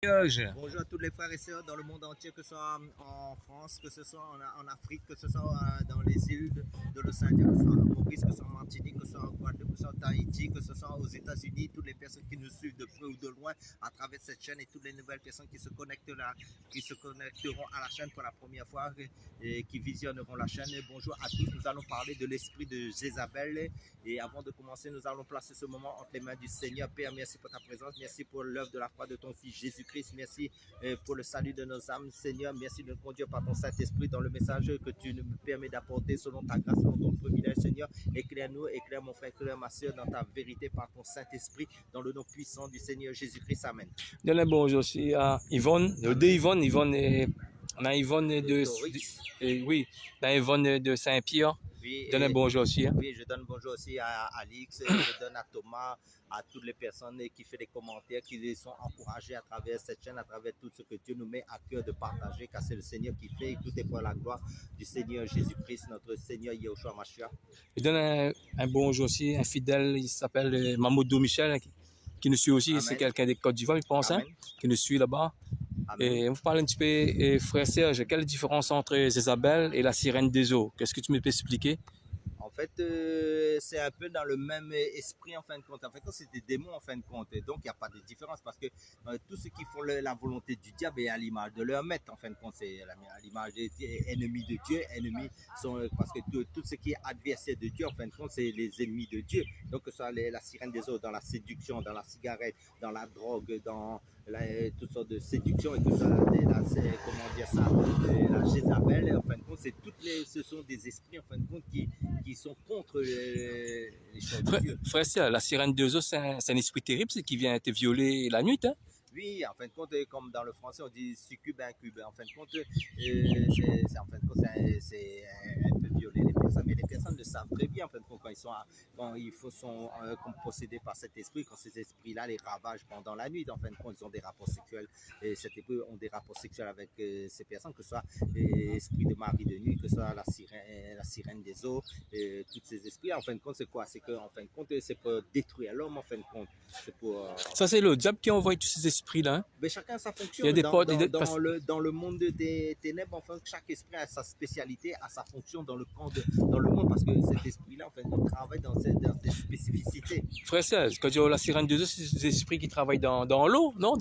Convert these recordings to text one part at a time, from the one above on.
Bonjour à tous les frères et sœurs dans le monde entier, que ce soit en France, que ce soit en Afrique, que ce soit dans les îles de l'océan, que ce soit en Maurice, que ce soit en Martinique, que ce soit en Guadeloupe, que ce soit en Tahiti, que ce soit aux États-Unis, toutes les personnes qui nous suivent de près ou de loin à travers cette chaîne et toutes les nouvelles personnes qui se connectent là, qui se connecteront à la chaîne pour la première fois et qui visionneront la chaîne. Bonjour à tous, nous allons parler de l'esprit de Jézabel. Et avant de commencer, nous allons placer ce moment entre les mains du Seigneur. Père, merci pour ta présence, merci pour l'œuvre de la croix de ton Fils Jésus-Christ, merci pour le salut de nos âmes, Seigneur, merci de nous conduire par ton Saint-Esprit dans le message que tu nous permets d'apporter selon ta grâce, selon ton privilège, Seigneur. Éclaire-nous, éclaire mon frère, éclaire ma soeur dans ta vérité par ton Saint-Esprit, dans le nom puissant du Seigneur Jésus-Christ. Amen. Donne un bonjour aussi à Yvonne, deux Yvonne. On a Yvonne oui, on a Yvonne de Saint-Pierre. Oui, donne un bonjour aussi. Hein. Oui, je donne bonjour aussi à Alix, je donne à Thomas, à toutes les personnes qui font des commentaires, qui sont encouragées à travers cette chaîne, à travers tout ce que Dieu nous met à cœur de partager, car c'est le Seigneur qui fait, et tout est pour la gloire du Seigneur Jésus-Christ, notre Seigneur Yahushua Mashiach. Je donne un bonjour aussi, un fidèle, il s'appelle Mamoudou Michel, qui nous suit aussi, c'est quelqu'un des Côtes d'Ivoire, je pense, hein, qui nous suit là-bas. Et on vous parle un petit peu, frère Serge, quelle est la différence entre Jézabel et la sirène des eaux? Qu'est-ce que tu me peux expliquer? En fait, c'est un peu dans le même esprit en fin de compte. En fait, c'est des démons en fin de compte. Et donc, il n'y a pas de différence parce que tous ceux qui font la volonté du diable est à l'image de leur maître. En fin de compte, c'est à l'image des ennemis de Dieu. Ennemis sont, parce que tout ce qui est adversaire de Dieu, en fin de compte, c'est les ennemis de Dieu. Donc, que ce soit la sirène des eaux, dans la séduction, dans la cigarette, dans la drogue, dans toutes sortes de séduction et tout ça, comment dire ça, la Jézabel, en fin de compte, ce sont des esprits, en fin de compte, qui sont contre les choses de Dieu. Frère, la sirène des eaux, c'est un esprit terrible, c'est qui vient te violer la nuit, hein? Oui, en fin de compte, comme dans le français, on dit succube, incube. En fin de compte, c'est un peu violer les personnes. Mais les personnes le savent très bien, en fin de compte, quand ils sont comme possédés par cet esprit, quand ces esprits-là les ravagent pendant la nuit. En fin de compte, ils ont des rapports sexuels. Et cet esprit ont des rapports sexuels avec ces personnes, que ce soit l'esprit de mari de nuit, que ce soit la sirène des eaux, tous ces esprits. En fin de compte, c'est quoi? C'est qu'en fin de compte, c'est pour détruire l'homme, en fin de compte. Ça, c'est le diable qui envoie tous ces esprits-là. Hein? Mais chacun sa fonction. Il y a des dans le monde des ténèbres, enfin, chaque esprit a sa spécialité, a sa fonction dans le monde, parce que cet esprit-là, en fait, on travaille dans des spécificités. Frère Serge, quand tu dis la sirène des eaux, c'est des esprits qui travaillent dans l'eau, non? Oui,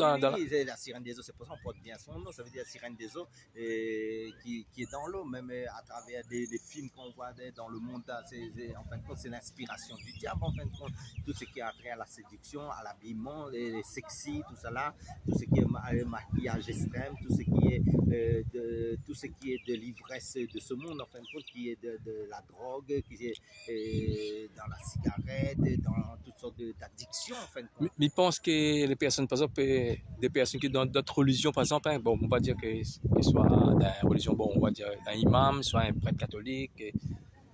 la sirène des eaux, c'est pour ça qu'on porte bien son nom. Ça veut dire la sirène des eaux qui est dans l'eau, même à travers des films qu'on voit dans le monde. En fin de compte, c'est l'inspiration du diable, en fin de compte. Tout ce qui a trait à la séduction, à l'habillement, les sexy, tout ça là, tout ce qui est maquillage extrême, tout ce qui est de l'ivresse de ce monde, en fin de compte, qui est de la drogue, qui est dans la cigarette, dans toutes sortes d'addictions, en fin de compte. Mais je pense que les personnes, par exemple, des personnes qui sont dans d'autres religions, par exemple, hein, bon, on va dire qu'ils soient dans une religion, bon, on va dire un imam, soit un prêtre catholique,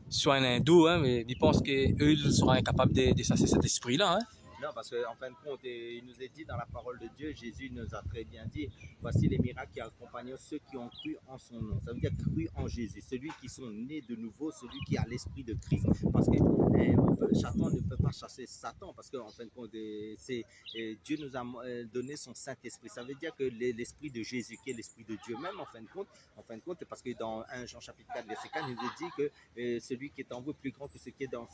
soit un hindou, hein, mais je pense qu'eux, ils seront incapables de chasser cet esprit-là. Hein. Non, parce qu'en fin de compte, il nous est dit dans la parole de Dieu, Jésus nous a très bien dit, voici les miracles qui accompagnent ceux qui ont cru en son nom. Ça veut dire cru en Jésus, celui qui sont nés de nouveau, celui qui a l'esprit de Christ. Parce que Satan ne peut pas chasser Satan, parce qu'en fin de compte, Dieu nous a donné son Saint-Esprit. Ça veut dire que l'esprit de Jésus, qui est l'esprit de Dieu même, en fin de compte, parce que dans 1 Jean chapitre 4, verset 4, il nous est dit que celui qui est en vous est plus grand que ce qui est dans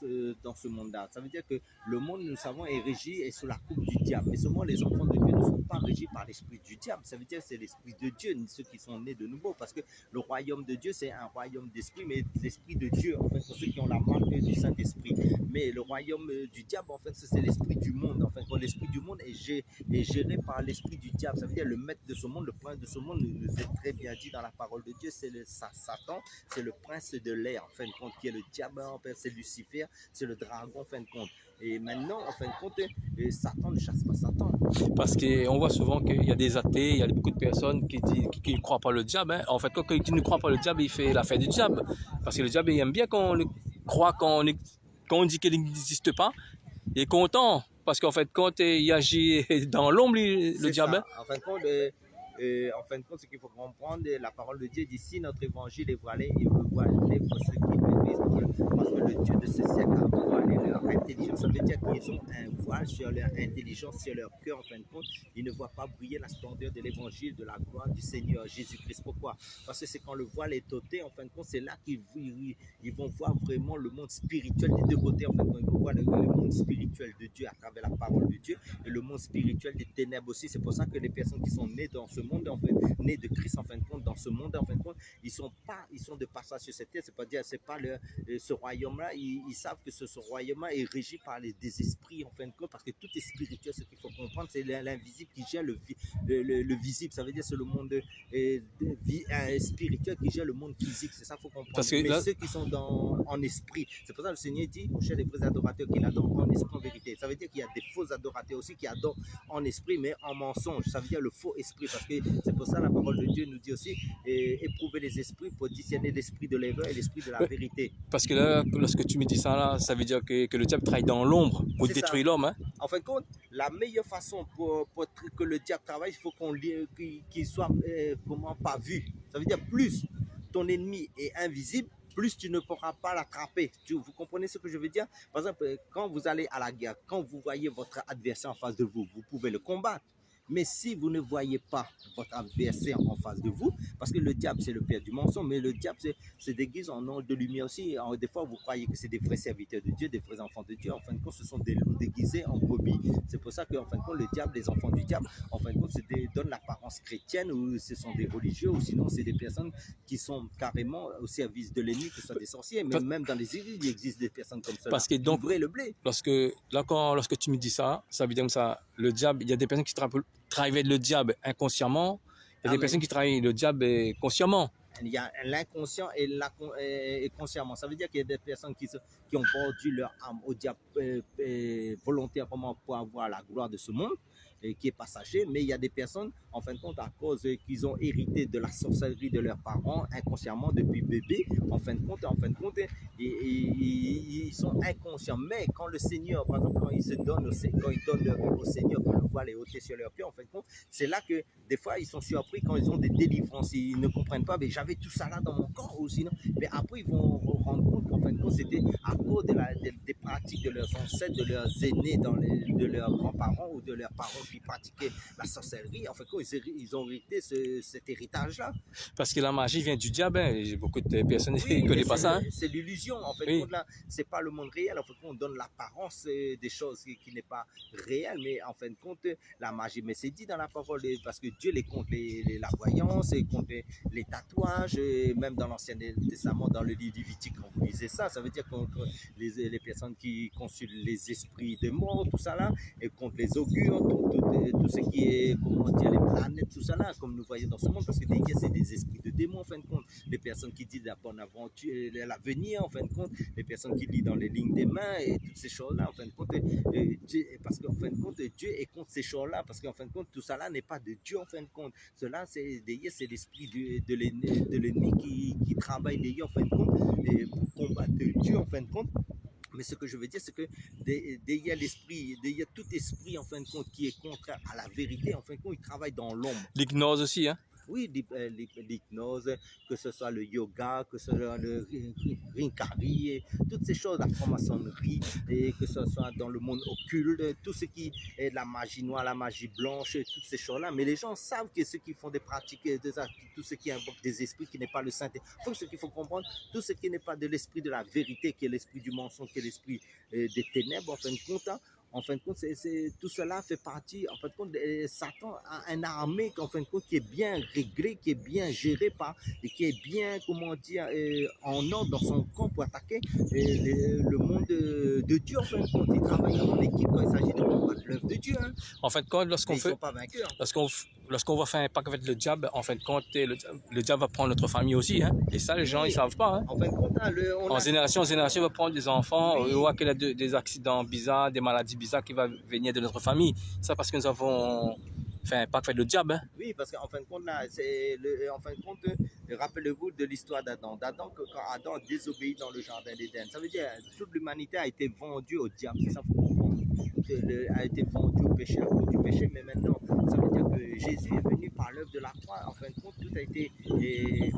ce monde-là. Ça veut dire que le monde, nous savons, est régi sous la coupe du diable. Mais seulement les enfants de Dieu ne sont pas régis par l'esprit du diable. Ça veut dire que c'est l'esprit de Dieu, ceux qui sont nés de nouveau. Parce que le royaume de Dieu, c'est un royaume d'esprit, mais l'esprit de Dieu, en fait, pour ceux qui ont la marque du Saint-Esprit. Mais le royaume du diable, en fait, c'est l'esprit du monde. En fait, l'esprit du monde est géré par l'esprit du diable. Ça veut dire le maître de ce monde, le prince de ce monde, nous est très bien dit dans la parole de Dieu, c'est Satan, c'est le prince de l'air, en fin de compte, qui est le diable, en fait, c'est Lucifer, c'est le dragon, en fin de compte. Et maintenant, en fin de compte, Satan ne chasse pas Satan. Parce qu'on voit souvent qu'il y a des athées, il y a beaucoup de personnes qui ne croient pas le diable. Hein. En fait, quand il ne croit pas le diable, il fait l'affaire du diable. Parce que le diable, il aime bien qu'on croit qu'on dit qu'il n'existe pas. Il est content. Parce qu'en fait, quand il agit dans l'ombre, le diable. Hein. En fin de compte, ce qu'il faut comprendre, la parole de Dieu dit, si notre évangile est voilé, il veut voiler pour ceux qui veulent parce que le Dieu de ce siècle a voilé leur intelligence. Ça veut dire qu'ils ont un voile sur leur intelligence, sur leur cœur, en fin de compte. Ils ne voient pas briller la splendeur de l'évangile, de la gloire du Seigneur Jésus-Christ. Pourquoi? Parce que c'est quand le voile est ôté, en fin de compte, c'est là qu'ils vont voir vraiment le monde spirituel des deux côtés. En fin de compte, ils vont voir le monde spirituel de Dieu à travers la parole de Dieu et le monde spirituel des ténèbres aussi. C'est pour ça que les personnes qui sont nées dans ce monde, en fait, nées de Christ, en fin de compte, dans ce monde, en fin de compte, ils sont de passage sur cette terre. C'est pas ce royaume-là. Ils savent que ce royaume-là est régi par des esprits, en fin de compte, parce que tout est spirituel. Ce qu'il faut comprendre, c'est l'invisible qui gère le visible. Ça veut dire que c'est le monde spirituel qui gère le monde physique. C'est ça qu'il faut comprendre. Parce que mais ceux qui sont en esprit, c'est pour ça que le Seigneur dit chez les vrais adorateurs qu'il adore en esprit, en vérité. Ça veut dire qu'il y a des faux adorateurs aussi qui adorent en esprit, mais en mensonge. Ça veut dire le faux esprit, parce que c'est pour ça que la parole de Dieu nous dit aussi éprouver les esprits pour discerner l'esprit de l'erreur et l'esprit de la vérité. Parce que là, lorsque tu me dis ça, là, ça veut dire que le diable travaille dans l'ombre pour détruire l'homme. Hein? En fin de compte, la meilleure façon pour que le diable travaille, il faut qu'il soit pas vu. Ça veut dire plus ton ennemi est invisible, plus tu ne pourras pas l'attraper. Vous comprenez ce que je veux dire? Par exemple, quand vous allez à la guerre, quand vous voyez votre adversaire en face de vous, vous pouvez le combattre. Mais si vous ne voyez pas votre adversaire en face de vous, parce que le diable c'est le père du mensonge, mais le diable se déguise en nom de lumière aussi. Alors, des fois vous croyez que c'est des vrais serviteurs de Dieu, des vrais enfants de Dieu. En fin de compte, ce sont des loups déguisés en brebis. C'est pour ça qu'en fin de compte, le diable, les enfants du diable, en fin de compte, donnent l'apparence chrétienne, ou ce sont des religieux, ou sinon c'est des personnes qui sont carrément au service de l'ennemi, que ce soit des sorciers. Mais même dans les îles, il existe des personnes comme ça. Parce que donc, le blé. Lorsque tu me dis ça, ça veut dire comme ça, le diable, il y a des personnes qui travaillent avec le diable inconsciemment, il y a des personnes qui travaillent le diable consciemment. Il y a l'inconscient et consciemment. Ça veut dire qu'il y a des personnes qui ont vendu leur âme au diable volontairement pour avoir la gloire de ce monde, qui est passager, mais il y a des personnes, en fin de compte, à cause qu'ils ont hérité de la sorcellerie de leurs parents inconsciemment depuis bébé, en fin de compte, ils sont inconscients. Mais quand le Seigneur, par exemple, quand ils donnent au Seigneur, quand le voile est ôté sur leur cœur, en fin de compte, c'est là que des fois ils sont surpris quand ils ont des délivrances. Ils ne comprennent pas, mais j'avais tout ça là dans mon corps ou sinon. Mais après, ils vont rendre compte qu'en fin de compte, c'était à cause des pratiques de leurs ancêtres, de leurs aînés, de leurs grands-parents ou de leurs parents qui pratiquaient la sorcellerie. En fait, ils ont hérité cet héritage-là. Parce que la magie vient du diable. Hein. Beaucoup de personnes ne connaissent pas ça. Hein. C'est l'illusion. En fait, là, c'est pas le monde réel. En fait, on donne l'apparence des choses qui n'est pas réelle, mais en fin de compte, la magie. Mais c'est dit dans la parole, parce que Dieu les compte la voyance, et compte les tatouages, et même dans l'Ancien Testament, dans le livre Lévitique, on vous lisait ça. Ça veut dire contre les personnes qui consultent les esprits des morts, tout ça là, et contre les augures, tout ce qui est, comment dire, les planètes, tout ça là, comme nous voyons dans ce monde, parce que c'est des esprits de démons, en fin de compte. Les personnes qui disent la bonne aventure, l'avenir, en fin de compte, les personnes qui lisent dans les lignes des mains, et toutes ces choses-là, en fin de compte, parce qu'en fin de compte, Dieu est contre ces choses-là, parce qu'en fin de compte, tout ça là n'est pas de Dieu, en fin de compte. Cela, c'est l'esprit de l'ennemi qui travaille d'ailleurs, en fin de compte, pour combattre Dieu, en fin de compte. Mais ce que je veux dire, c'est que derrière l'esprit, derrière tout esprit, en fin de compte, qui est contraire à la vérité, en fin de compte, il travaille dans l'ombre. L'hypnose aussi, hein? Oui, l'hypnose, que ce soit le yoga, que ce soit le rinkari, et toutes ces choses, la franc-maçonnerie, et que ce soit dans le monde occulte, tout ce qui est la magie noire, la magie blanche, toutes ces choses-là. Mais les gens savent que ceux qui font des pratiques, tout ce qui invoque des esprits qui n'est pas le Saint-Esprit, ce qu'il faut comprendre, tout ce qui n'est pas de l'esprit de la vérité, qui est l'esprit du mensonge, qui est l'esprit des ténèbres, en fin de compte, en fin de compte, tout cela fait partie, en fin de compte, Satan a une armée en fin de compte, qui est bien réglée, qui est bien gérée et qui est bien, comment dire, en ordre dans son camp pour attaquer le monde de Dieu, en fin de compte. Ils travaillent en équipe quand il s'agit de combattre l'œuvre de Dieu. Hein. En fin de compte, ils ne sont pas vaincus. Hein. Lorsqu'on va faire un pacte avec le diable, en fin de compte, le diable va prendre notre famille aussi. Hein. Et ça, les gens, ils ne savent pas. Hein. En fin de compte, en génération en génération, il va prendre des enfants, on voit qu'il y a des accidents bizarres, des maladies bizarres qui vont venir de notre famille. Ça parce que nous avons fait un pacte avec le diable. Hein. Oui, parce qu'en fin de compte, là, en fin de compte, rappelez-vous de l'histoire d'Adam. Quand Adam a désobéi dans le jardin d'Éden, ça veut dire que toute l'humanité a été vendue au diable. C'est ça, faut comprendre. a été vendu au péché à cause du péché, mais maintenant, ça veut dire que Jésus est venu par l'œuvre de la croix. En fin de compte, tout a été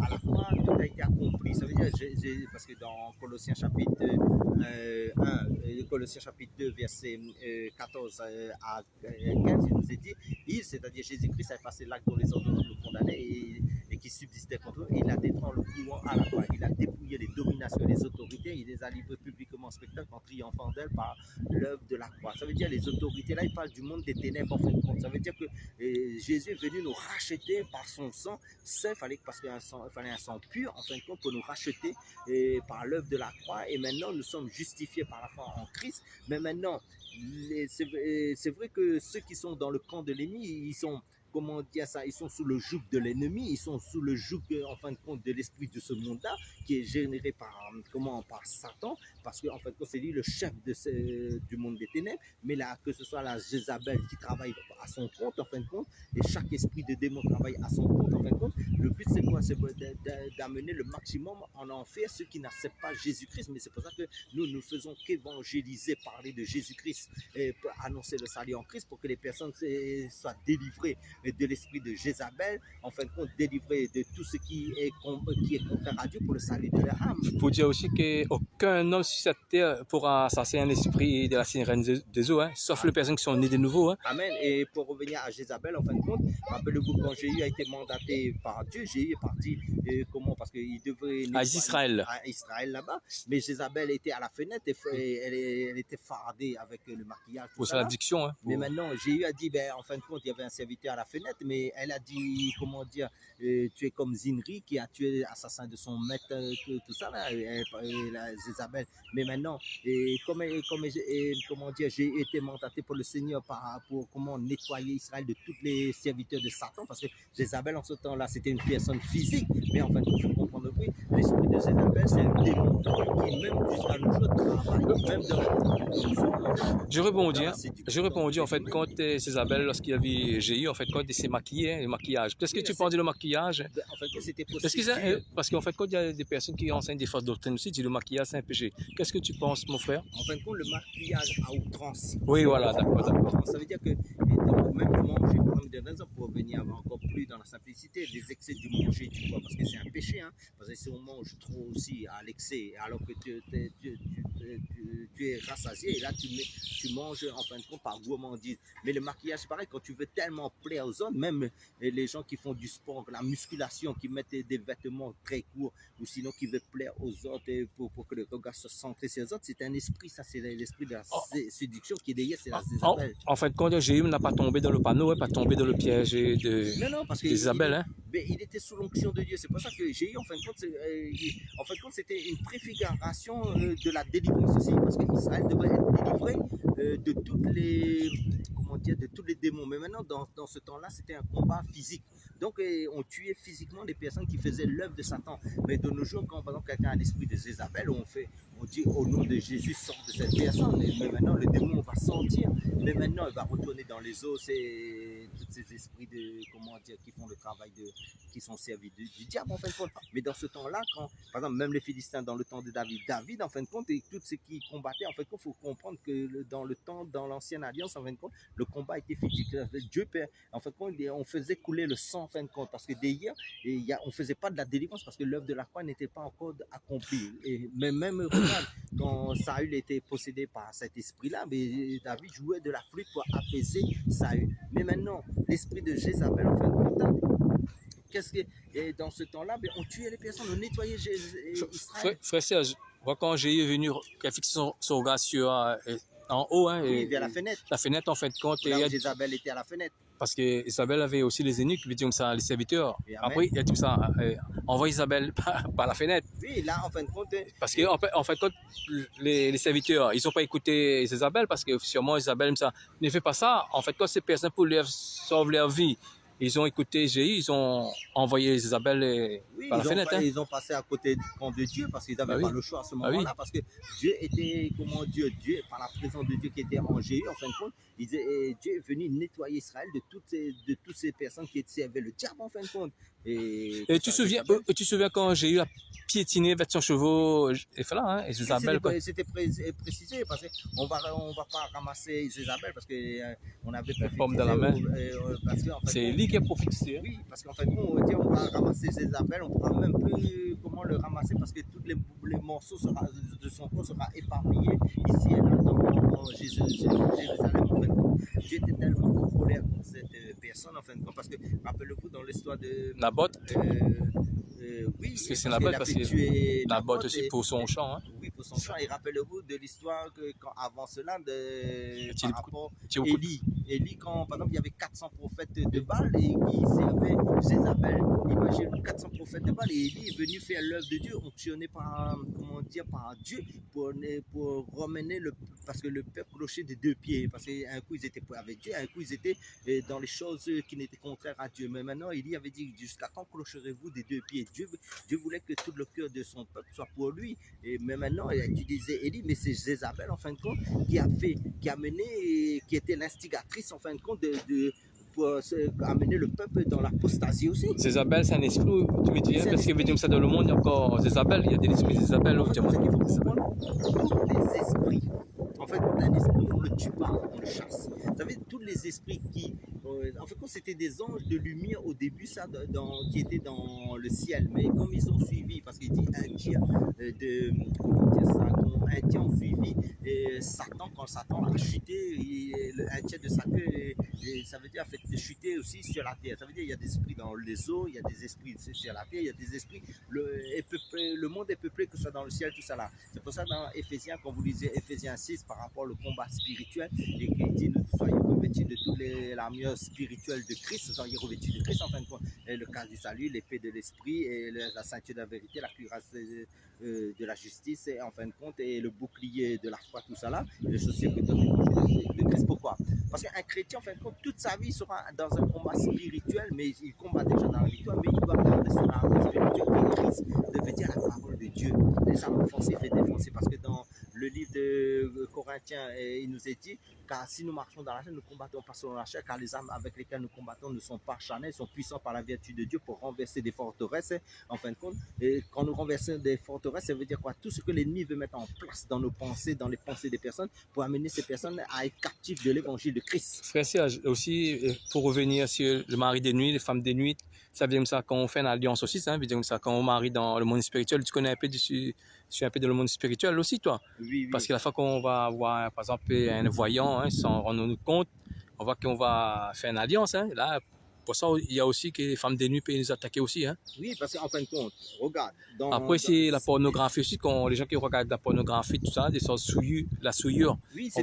à la croix, tout a été accompli. Ça veut dire, parce que dans Colossiens chapitre 1, Colossiens chapitre 2, verset 14 à 15, il nous est dit, c'est-à-dire Jésus-Christ, a effacé l'acte dont les autres nous condamnaient et qui subsistait contre eux. Il a détruit le pouvoir à la croix. Il a dépouillé les dominations et les autorités. Il les a livrés publiquement en spectacle en triomphant d'elles par l'œuvre de la croix. Ça veut dire les autorités, là, il parle du monde des ténèbres en fin de compte. Ça veut dire que Jésus est venu nous racheter par son sang. Parce qu'il fallait un sang pur en fin de compte pour nous racheter par l'œuvre de la croix. Et maintenant, nous sommes justifiés par la foi en Christ. Mais maintenant, c'est vrai que ceux qui sont dans le camp de l'ennemi, ils sont, comment dire ça, ils sont sous le joug de l'ennemi, ils sont sous le joug, en fin de compte, de l'esprit de ce monde-là, qui est généré par Satan, parce qu'en fin de compte, c'est lui le chef du monde des ténèbres, mais là, que ce soit la Jézabel qui travaille à son compte, en fin de compte, et chaque esprit de démon travaille à son compte, en fin de compte, le but c'est quoi? C'est d'amener le maximum en enfer ceux qui n'acceptent pas Jésus-Christ, mais c'est pour ça que nous ne faisons qu'évangéliser, parler de Jésus-Christ, et annoncer le salut en Christ pour que les personnes soient délivrées de l'esprit de Jézabel, en fin de compte délivrées de tout ce qui est contraire à Dieu pour le salut de leur âme. Il faut dire aussi qu'aucun homme sur cette terre pourra assassiner un esprit de la sirène des eaux, hein, sauf les personnes qui sont nées de nouveau. Hein. Amen. Et pour revenir à Jézabel, en fin de compte, rappelez-vous quand Jéhu a été mandaté par Dieu, Jéhu est parti, parce qu'il devait... À Israël. À Israël là-bas, mais Jézabel était à la fenêtre et elle était fardée avec le maquillage. Pour sa addiction. Hein, mais maintenant, Jéhu a dit, en fin de compte, il y avait un serviteur à la fenêtre, mais elle a dit, comment dire, tu es comme Zinri qui a tué l'assassin de son maître, tout ça là, Jézabel. Mais maintenant, comment dire, j'ai été mandaté pour le Seigneur pour comment nettoyer Israël de tous les serviteurs de Satan, parce que Jézabel en ce temps-là, c'était une personne physique, mais en fait, il faut comprendre le prix. L'esprit de Jézabel, c'est un démon qui, même jusqu'à nos jours, travaille, même dans Je rebondis en fait quand Jézabel, lorsqu'il y avait Jéhu, en fait, quand il s'est maquillé, le maquillage. Qu'est-ce que tu penses du maquillage? En fait, c'était possible. Parce qu'en fait, quand il y a des personnes qui enseignent des fausses doctrines aussi, disent le maquillage c'est un péché. Qu'est-ce que tu penses, mon frère? En fin de compte, le maquillage à outrance. Oui, voilà, d'accord. Ça veut dire que même le manger, pour des raisons, pour venir encore plus dans la simplicité, les excès du manger, tu vois, parce que c'est un péché, hein, parce que si on mange trop aussi à l'excès, alors que tu es rassasié, et là tu manges en fin de compte par gourmandise. Mais le maquillage, c'est pareil, quand tu veux tellement plaire aux autres, même les gens qui font du sport, la musculation, qui mettent des vêtements très courts, ou sinon qui veulent plaire aux autres pour que le regard se centre sur les autres, c'est un esprit, ça c'est l'esprit de la séduction qui est derrière, c'est la Jézabel. En fait, quand Jéhu n'a pas tombé dans le panneau, hein, pas tombé dans le piège de Jézabel. Hein. Mais il était sous l'onction de Dieu. C'est pour ça que Jéhu, en fin de compte, c'était une préfiguration de la délivrance aussi, parce qu'Israël devrait être délivré de tous les démons. Mais maintenant, dans ce temps-là, c'était un combat physique. Donc, on tuait physiquement les personnes qui faisaient l'œuvre de Satan. Mais de nos jours, quand par exemple quelqu'un a l'esprit de Jézabel, on dit au nom de Jésus, sort de cette personne. Mais maintenant, le démon va sortir. Mais maintenant, il va retourner dans les eaux. C'est tous ces esprits qui font le travail qui sont servis du diable en fin de compte. Mais dans ce temps-là, quand, par exemple, même les Philistins dans le temps de David en fin de compte, et tous ceux qui combattaient, en fait, il faut comprendre que dans l'ancienne alliance, en fin de compte, le combat était physique. Dieu, en fin de compte, on faisait couler le sang en fin de compte, parce que d'ailleurs, on ne faisait pas de la délivrance parce que l'œuvre de la croix n'était pas encore accomplie. Mais même regarde, quand Saül était possédé par cet esprit-là, mais David jouait de la flûte pour apaiser Saül. Mais maintenant, l'esprit de Jézabel, en fin de compte, dans ce temps-là, on tuait les personnes, on nettoyait Israël. Frère Serge, quand Jéhu est venu, il a fixé son regard en haut. Hein, oui, vers la fenêtre. La fenêtre, en fin de compte. Là où Jézabel était à la fenêtre. Parce que Isabelle avait aussi les eunuques, qui veut ça, les serviteurs. Après, il y a tout ça. Envoie Isabelle par la fenêtre. Oui, là, en fin de compte. Parce que, en fait, les serviteurs, ils n'ont pas écouté Isabelle, parce que sûrement Isabelle, ça ne fait pas ça. En fait, quand ces personnes pour sauver leur vie, ils ont écouté Jéhu, ils ont envoyé Jézabel Oui, par la fenêtre. Hein. ils ont passé à côté du camp de Dieu parce qu'ils n'avaient Bah pas oui. le choix à ce Bah oui. moment-là. Parce que Dieu était, comment Dieu, par la présence de Dieu qui était en Jéhu, en fin de compte, Dieu est venu nettoyer Israël de toutes ces personnes qui servaient le diable, en fin de compte. Et tu te souviens quand Jéhu a piétiné avec son chevaux et voilà, hein, et Jézabel, quoi. C'était précisé parce qu'on va pas ramasser Jézabel parce qu'on avait la pomme dans la main. C'est Élie qui a prophétisé. Hein. Oui, parce qu'en fait, on dit on va ramasser Jézabel, on ne pourra même plus comment le ramasser parce que tous les morceaux de son corps seront éparpillés ici et là dans Jérusalem. En fait, Dieu était tellement en colère contre cette personne, en fin de compte, parce que rappelez-vous dans l'histoire de Naboth. Oui, parce que c'est Naboth, parce que Naboth aussi pour son chant. Hein. Oui, pour son chant. Et rappelez-vous de l'histoire avant cela, par rapport à Élie. Élie, quand par exemple il y avait 400 prophètes de Baal et qui servaient Jézabel. Imaginez 400 prophètes de Baal et Élie est venu faire l'œuvre de Dieu, onctionné par Dieu pour ramener parce que le peuple clochait des deux pieds. Parce qu'un coup ils étaient avec Dieu, un coup ils étaient dans les choses qui n'étaient contraires à Dieu. Mais maintenant Élie avait dit jusqu'à quand clocherez-vous des deux pieds? Dieu voulait que tout le cœur de son peuple soit pour lui. Mais maintenant, tu disais Élie, mais c'est Jézabel, en fin de compte, qui a mené, qui était l'instigatrice, en fin de compte, pour amener le peuple dans l'apostasie aussi. Jézabel, c'est un esprit, tu me dis, hein, parce que veut dire ça dans le monde, il y a encore Jézabel, il y a des esprits Jézabel. En fait, il faut comprendre tous les esprits. En fait, quand un esprit, on ne le tue pas, on le chasse. Vous savez, tous les esprits qui... en fait, c'était des anges de lumière au début, ça, qui étaient dans le ciel. Mais comme ils ont suivi, parce qu'il dit un tiers un tiers ont suivi Satan, quand Satan a chuté, un tiers de sa queue, ça veut dire en fait, de chuter aussi sur la terre. Ça veut dire qu'il y a des esprits dans les eaux, il y a des esprits sur la terre, il y a des esprits... Le monde est peuplé, que ce soit dans le ciel, tout ça là. C'est pour ça dans Éphésiens, quand vous lisez Éphésiens 6 par rapport au combat spirituel, et qui dit nous soyons revêtus de toute l'armure spirituelle de Christ, soyez revêtus de Christ en fin de compte, et le cas du salut, l'épée de l'esprit, et la ceinture de la vérité, la cuirasse de la justice, et en fin de compte, et le bouclier de la foi, tout ça là, les chaussures que de Christ. Pourquoi? Parce qu'un chrétien, en fin de compte, toute sa vie sera dans un combat spirituel, mais il combat déjà dans la victoire, mais il doit garder son arme spirituelle de Christ, de dire la parole de Dieu, les armes offensives et défensives, parce que dans le livre de Corinthiens, il nous est dit, car si nous marchons dans la chair, nous combattons pas selon la chair, car les armes avec lesquelles nous combattons ne sont pas charnelles, sont puissants par la vertu de Dieu pour renverser des forteresses, en fin de compte. Et quand nous renversons des forteresses, ça veut dire quoi? Tout ce que l'ennemi veut mettre en place dans nos pensées, dans les pensées des personnes, pour amener ces personnes à être captives de l'évangile de Christ. Frère Serge, aussi, pour revenir sur le mari des nuits, les femmes des nuits, ça vient comme ça quand on fait une alliance aussi, ça veut dire comme ça quand on marie dans le monde spirituel, tu connais un peu un peu dans le monde spirituel aussi, toi. Oui. Parce que la fois qu'on va voir, par exemple, un voyant, hein, sans rendre compte, on voit qu'on va faire une alliance. Hein. Là, pour ça, il y a aussi que les femmes des nuits peuvent nous attaquer aussi. Hein. Oui, parce qu'en fin de compte, regarde. Après, c'est la pornographie aussi, quand les gens qui regardent la pornographie, tout ça, des sortes la souillure. Oui, c'est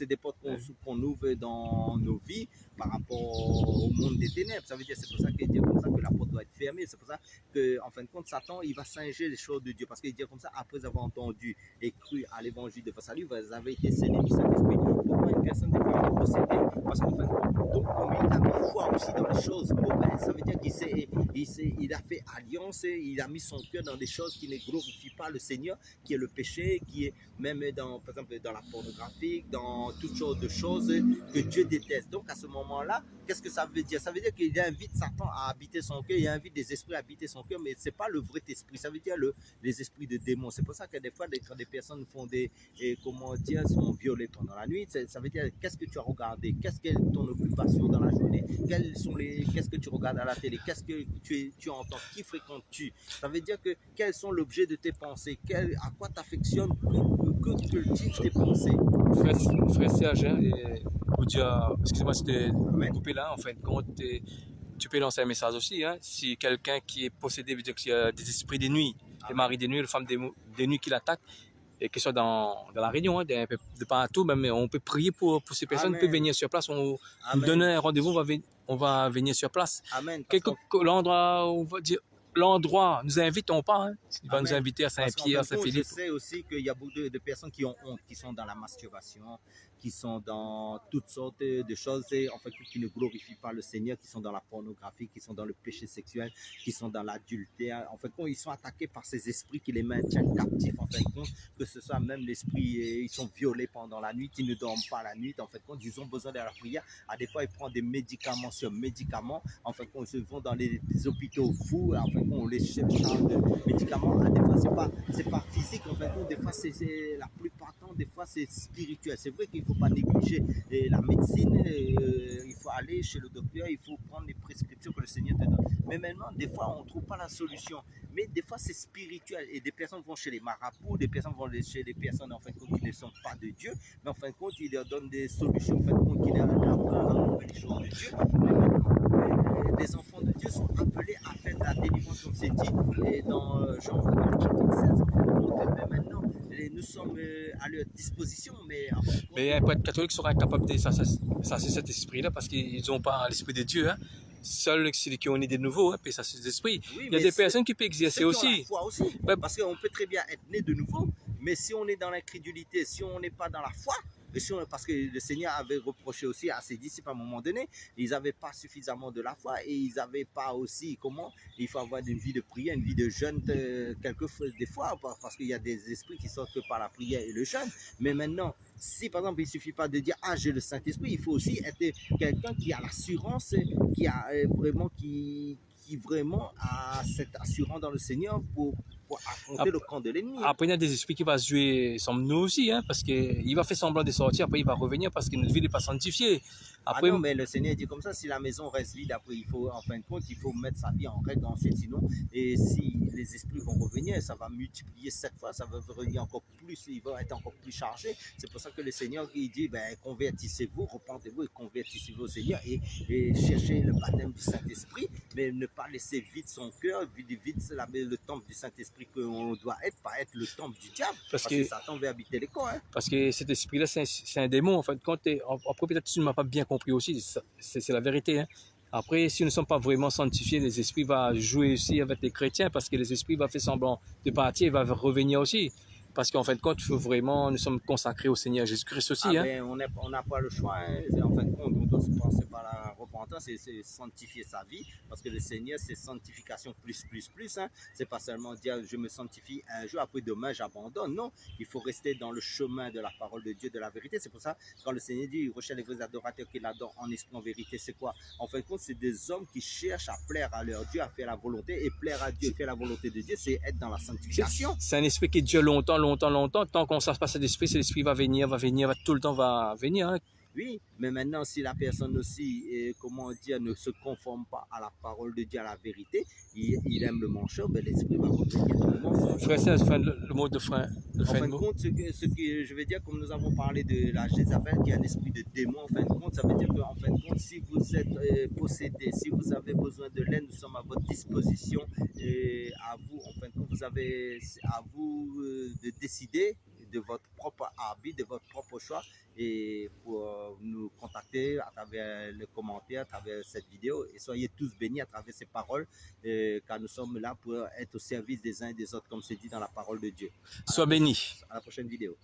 des portes qu'on ouvre dans nos vies par rapport au monde des ténèbres. Ça veut dire, c'est pour ça qu'il dit comme ça que la porte doit être fermée. C'est pour ça qu'en fin de compte, Satan, il va singer les choses de Dieu. Parce qu'il dit comme ça, après avoir entendu et cru à l'évangile de votre salut, vous avez été scellés du Saint-Esprit. Pourquoi une personne ne peut pas posséder? Parce qu'en fin de compte, donc, comme il a mis foi aussi dans les choses mauvaises, ça veut dire qu'il a fait alliance, il a mis son cœur dans des choses qui ne glorifient pas le Seigneur, qui est le péché, qui est même par exemple, dans la pornographie, dans toutes sortes de choses que Dieu déteste. Donc, à ce moment-là, qu'est-ce que ça veut dire? Ça veut dire qu'il invite Satan à habiter son cœur, il invite des esprits à habiter son cœur, mais ce n'est pas le vrai esprit, ça veut dire les esprits de démons. C'est pour ça que des fois, quand des personnes font sont violées pendant la nuit, ça veut dire qu'est-ce que tu as regardé, qu'est-ce que ton occupation dans la journée, qu'est-ce que tu regardes à la télé, qu'est-ce que tu entends, qui fréquentes-tu? Ça veut dire que quels sont l'objet de tes pensées, à quoi t'affectionnes, que cultive tes pensées. Frère Serge, excusez-moi, c'était coupé là, en fin de compte, tu peux lancer un message aussi. Hein, si quelqu'un qui est possédé, veut dire qu'il y a des esprits des nuits, des maris des nuits, les femmes des nuits qui l'attaquent, et que ce soit dans la réunion, hein, de partout, même on peut prier pour ces personnes, on peut venir sur place, on donne un rendez-vous, on va venir sur place. Amen. L'endroit, nous invitons pas, hein. Il va nous inviter à Saint-Pierre, Saint-Philippe. Je sais aussi qu'il y a beaucoup de personnes qui ont honte, qui sont dans la masturbation, qui sont dans toutes sortes de choses, et en fait, qui ne glorifient pas le Seigneur, qui sont dans la pornographie, qui sont dans le péché sexuel, qui sont dans l'adultère. En fait, ils sont attaqués par ces esprits qui les maintiennent captifs, en fin de compte, que ce soit même l'esprit, ils sont violés pendant la nuit, ils ne dorment pas la nuit, en fait, ils ont besoin de la prière. À des fois, ils prennent des médicaments sur médicaments, en fait, ils se vont dans les hôpitaux fous, en fait, on les charge de médicaments. À des fois, c'est pas physique, en fait, des fois, c'est la plupart du temps, des fois, c'est spirituel. C'est vrai qu'il ne faut pas négliger la médecine, il faut aller chez le docteur, il faut prendre les prescriptions que le Seigneur te donne. Mais maintenant, des fois, on ne trouve pas la solution. Mais des fois, c'est spirituel. Et des personnes vont chez les marabouts, des personnes vont chez les personnes en fin de compte qui ne sont pas de Dieu. Mais en fin de compte, ils leur donnent des solutions en fin de compte qui leur apprennent à trouver les choses de Dieu. Mais maintenant, les enfants de Dieu sont appelés à faire de la délivrance, comme c'est dit. Et dans Jean chapitre 16, en fin de compte, mais maintenant, nous sommes à leur disposition. Mais en fin de compte, Mais un prêtre catholique sera incapable de chasser cet esprit-là parce qu'ils n'ont pas l'esprit de Dieu. Hein. Seuls ceux qui ont né de nouveau hein, peuvent chasser cet esprit. oui, Il y a des personnes qui peuvent exercer ceux qui ont la aussi. foi aussi. Ouais. Parce qu'on peut très bien être né de nouveau, mais si on est dans l'incrédulité, si on n'est pas dans la foi, parce que le Seigneur avait reproché aussi à ses disciples à un moment donné, ils n'avaient pas suffisamment de la foi et ils n'avaient pas aussi comment il faut avoir une vie de prière, une vie de jeûne quelquefois, des fois, parce qu'il y a des esprits qui sortent que par la prière et le jeûne. Mais maintenant, si par exemple il ne suffit pas de dire ah j'ai le Saint-Esprit, il faut aussi être quelqu'un qui a l'assurance, qui a vraiment qui vraiment a cette assurance dans le Seigneur pour affronter le camp de l'ennemi. Après, il y a des esprits qui vont se jouer sans nous aussi, hein, parce qu'il va faire semblant de sortir, après il va revenir parce que notre vie n'est pas sanctifiée. Après, ah non, mais le Seigneur dit comme ça, si la maison reste vide, après il faut, en fin de compte, il faut mettre sa vie en règle ensuite, sinon, et si les esprits vont revenir, ça va multiplier 7 fois, ça va revenir encore plus, il va être encore plus chargé. C'est pour ça que le Seigneur, il dit, ben, convertissez-vous, repentez-vous et convertissez-vous au Seigneur et cherchez le baptême du Saint-Esprit, mais ne pas laisser vide son cœur, vide le temple du Saint-Esprit qu'on doit être, pas être le temple du diable, parce que Satan veut habiter les corps. Hein. Parce que cet esprit-là, c'est un démon, en fait. Après, peut-être que tu ne m'as pas bien compris aussi, c'est la vérité. Hein. Après, si nous ne sommes pas vraiment sanctifiés, les esprits vont jouer aussi avec les chrétiens, parce que les esprits vont faire semblant de partir, vont revenir aussi. Parce qu'en fin de compte, il faut vraiment, nous sommes consacrés au Seigneur Jésus-Christ aussi. Ah, hein. Ben, on n'a pas le choix. Hein. En fin de compte, on doit se passer par la repentance et sanctifier sa vie. Parce que le Seigneur, c'est sanctification plus. Hein. C'est pas seulement dire je me sanctifie un jour, après demain j'abandonne. Non, il faut rester dans le chemin de la parole de Dieu, de la vérité. C'est pour ça, quand le Seigneur dit, il recherche les vrais adorateurs qui l'adorent en esprit, en vérité, c'est quoi? En fin de compte, c'est des hommes qui cherchent à plaire à leur Dieu, à faire la volonté. Et plaire à Dieu, faire la volonté de Dieu, c'est être dans la sanctification. C'est un esprit qui dure longtemps. Tant qu'on ne sache pas cet esprit va venir, tout le temps va venir. Hein. Oui, mais maintenant, si la personne aussi, comment dire, ne se conforme pas à la parole de Dieu, à la vérité, il aime le mancheur, ben l'esprit va revenir dans le mensonge. Frère, c'est le mot de fin. En fin de compte, ce que je veux dire, comme nous avons parlé de la Jézabel, qui a un esprit de démon, en fin de compte, ça veut dire qu'en fin de compte, si vous êtes possédé, si vous avez besoin de l'aide, nous sommes à votre disposition. Et à vous, en fin de compte, à vous de décider de votre propre arbitre, de votre propre choix, et pour nous contacter à travers les commentaires, à travers cette vidéo, et soyez tous bénis à travers ces paroles, car nous sommes là pour être au service des uns et des autres, comme c'est dit dans la parole de Dieu. Sois béni. À la prochaine vidéo.